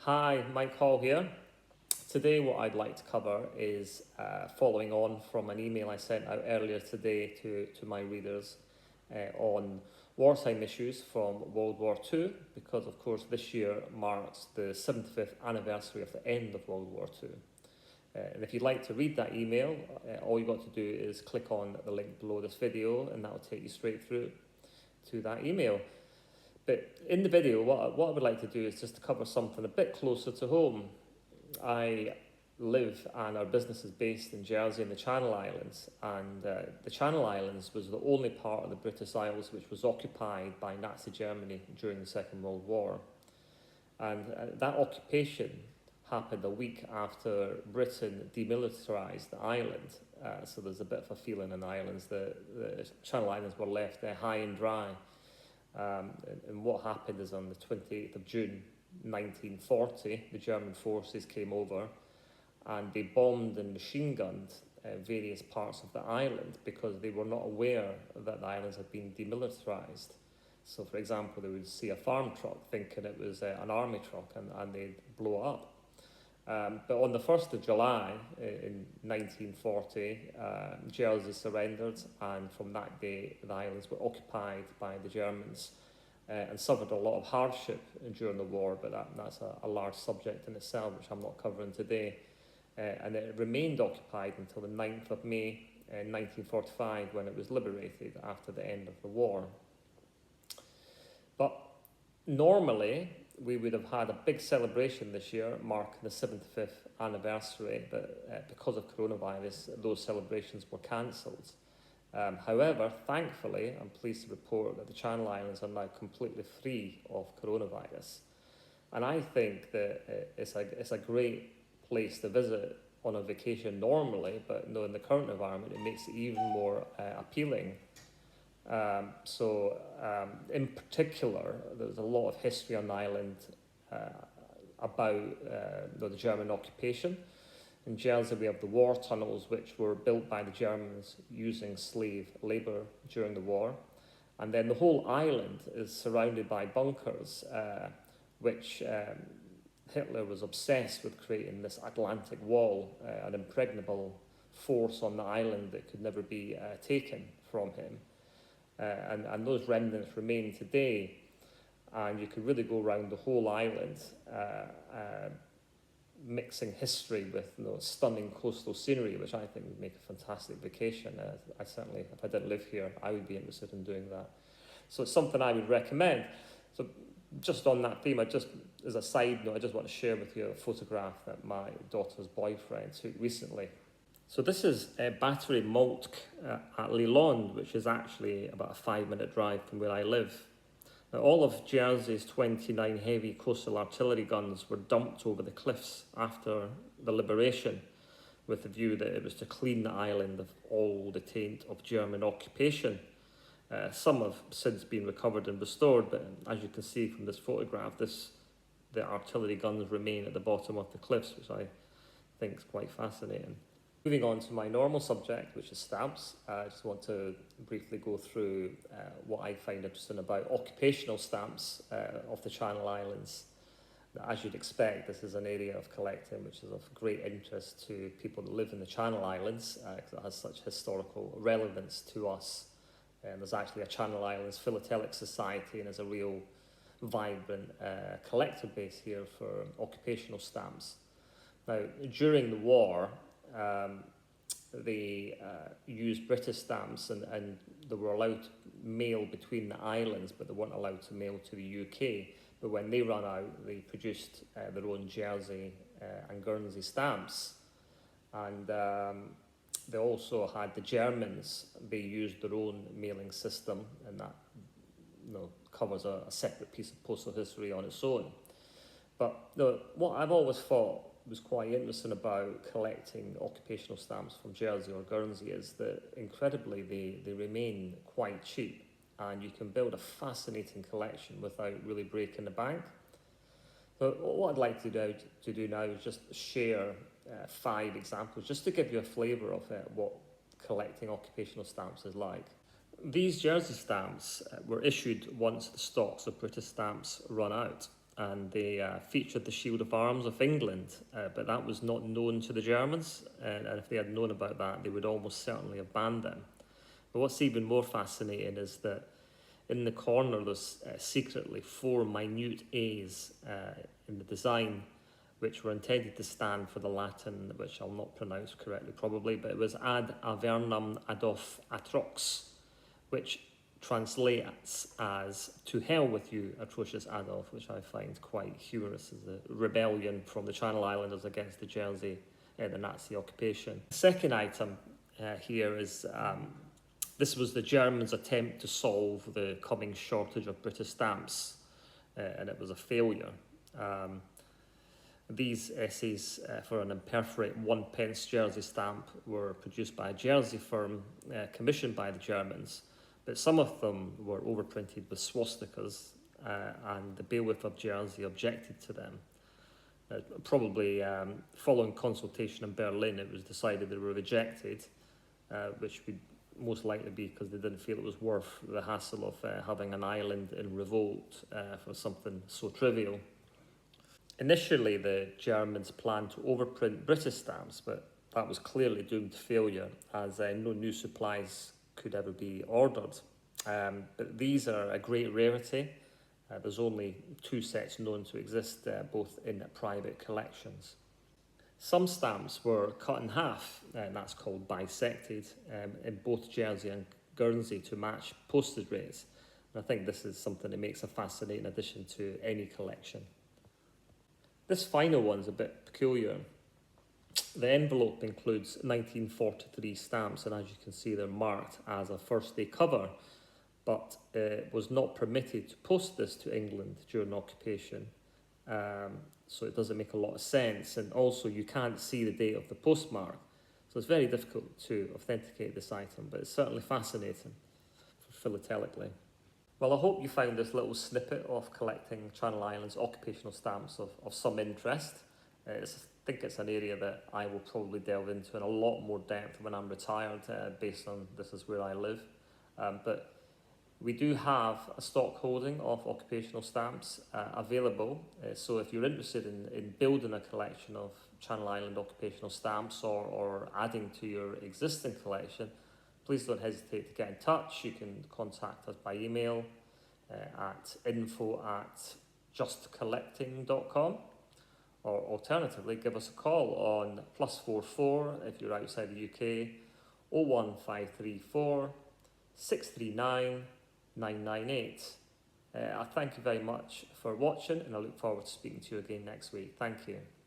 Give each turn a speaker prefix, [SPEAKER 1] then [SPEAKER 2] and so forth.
[SPEAKER 1] Hi, Mike Hall here. Today what I'd like to cover is following on from an email I sent out earlier today to my readers on wartime issues from World War II, because of course this year marks the 75th anniversary of the end of World War II. And if you'd like to read that email, all you've got to do is click on the link below this video and that will take you straight through to that email. But in the video, what I would like to do is just to cover something a bit closer to home. I live and our business is based in Guernsey in the Channel Islands, and the Channel Islands was the only part of the British Isles which was occupied by Nazi Germany during the Second World War. And that occupation happened a week after Britain demilitarised the island. So there's a bit of a feeling in the islands that the Channel Islands were left high and dry. And what happened is on the 28th of June 1940, the German forces came over and they bombed and machine gunned various parts of the island because they were not aware that the islands had been demilitarised. So, for example, they would see a farm truck thinking it was an army truck and they'd blow up. But on the 1st of July in 1940, Guernsey surrendered, and from that day the islands were occupied by the Germans and suffered a lot of hardship during the war, but that's a large subject in itself, which I'm not covering today. And it remained occupied until the 9th of May 1945, when it was liberated after the end of the war. But normally, we would have had a big celebration this year marking the 75th anniversary, but because of coronavirus, those celebrations were cancelled. However, thankfully, I'm pleased to report that the Channel Islands are now completely free of coronavirus. And I think that it's a great place to visit on a vacation normally, but in the current environment, it makes it even more appealing. In particular, there's a lot of history on the island about the German occupation. In Guernsey, we have the war tunnels, which were built by the Germans using slave labour during the war. And then the whole island is surrounded by bunkers, which Hitler was obsessed with creating this Atlantic wall, an impregnable force on the island that could never be taken from him. And those remnants remain today, and you could really go around the whole island, mixing history with stunning coastal scenery, which I think would make a fantastic vacation. I certainly, if I didn't live here, I would be interested in doing that. So it's something I would recommend. So just on that theme, as a side note, I just want to share with you a photograph that my daughter's boyfriend took recently. So this is Battery Moltke at Leland, which is actually about a 5-minute drive from where I live. Now, all of Guernsey's 29 heavy coastal artillery guns were dumped over the cliffs after the liberation, with the view that it was to clean the island of all the taint of German occupation. Some have since been recovered and restored, but as you can see from this photograph, the artillery guns remain at the bottom of the cliffs, which I think is quite fascinating. Moving on to my normal subject, which is stamps, I just want to briefly go through what I find interesting about occupational stamps of the Channel Islands. As you'd expect, this is an area of collecting which is of great interest to people that live in the Channel Islands, because it has such historical relevance to us. There's actually a Channel Islands Philately Society, and there's a real vibrant collector base here for occupational stamps. Now, during the war, they used British stamps and they were allowed to mail between the islands, but they weren't allowed to mail to the UK. But when they ran out, they produced their own Jersey and Guernsey stamps. And they also had the Germans, they used their own mailing system, and that covers a separate piece of postal history on its own. But what I've always thought was quite interesting about collecting occupational stamps from Jersey or Guernsey is that incredibly they remain quite cheap, and you can build a fascinating collection without really breaking the bank. But what I'd like to do now is just share 5 examples, just to give you a flavour of what collecting occupational stamps is like. These Jersey stamps were issued once the stocks of British stamps run out, and they featured the shield of arms of England, but that was not known to the Germans, and if they had known about that, they would almost certainly have banned them. But what's even more fascinating is that in the corner there's secretly 4 minute A's in the design, which were intended to stand for the Latin, which I'll not pronounce correctly probably, but it was ad Avernum Adolf Atrox, which translates as "to hell with you, atrocious Adolf," which I find quite humorous as a rebellion from the Channel Islanders against the Guernsey, the Nazi occupation. The second item here is this was the Germans' attempt to solve the coming shortage of British stamps, and it was a failure. These essays for an imperforate 1 pence Jersey stamp were produced by a Jersey firm commissioned by the Germans, but some of them were overprinted with swastikas, and the bailiff of Jersey objected to them. Probably following consultation in Berlin, it was decided they were rejected, which would most likely be because they didn't feel it was worth the hassle of having an island in revolt for something so trivial. Initially, the Germans planned to overprint British stamps, but that was clearly doomed to failure, as no new supplies could ever be ordered. But these are a great rarity. There's only 2 sets known to exist, both in private collections. Some stamps were cut in half, and that's called bisected, in both Jersey and Guernsey to match postage rates. And I think this is something that makes a fascinating addition to any collection. This final one's a bit peculiar. The envelope includes 1943 stamps, and as you can see, they're marked as a first day cover, but it was not permitted to post this to England during occupation, so it doesn't make a lot of sense, and also you can't see the date of the postmark, so it's very difficult to authenticate this item, but it's certainly fascinating for philately. Well, I hope you found this little snippet of collecting Channel Islands occupational stamps of some interest. I think it's an area that I will probably delve into in a lot more depth when I'm retired, based on this is where I live. But we do have a stock holding of occupational stamps available. So if you're interested in building a collection of Channel Island occupational stamps or adding to your existing collection, please don't hesitate to get in touch. You can contact us by email at info@justcollecting.com, or alternatively give us a call on +44 if you're outside the UK, 01534 639 998. I thank you very much for watching, and I look forward to speaking to you again next week. Thank you.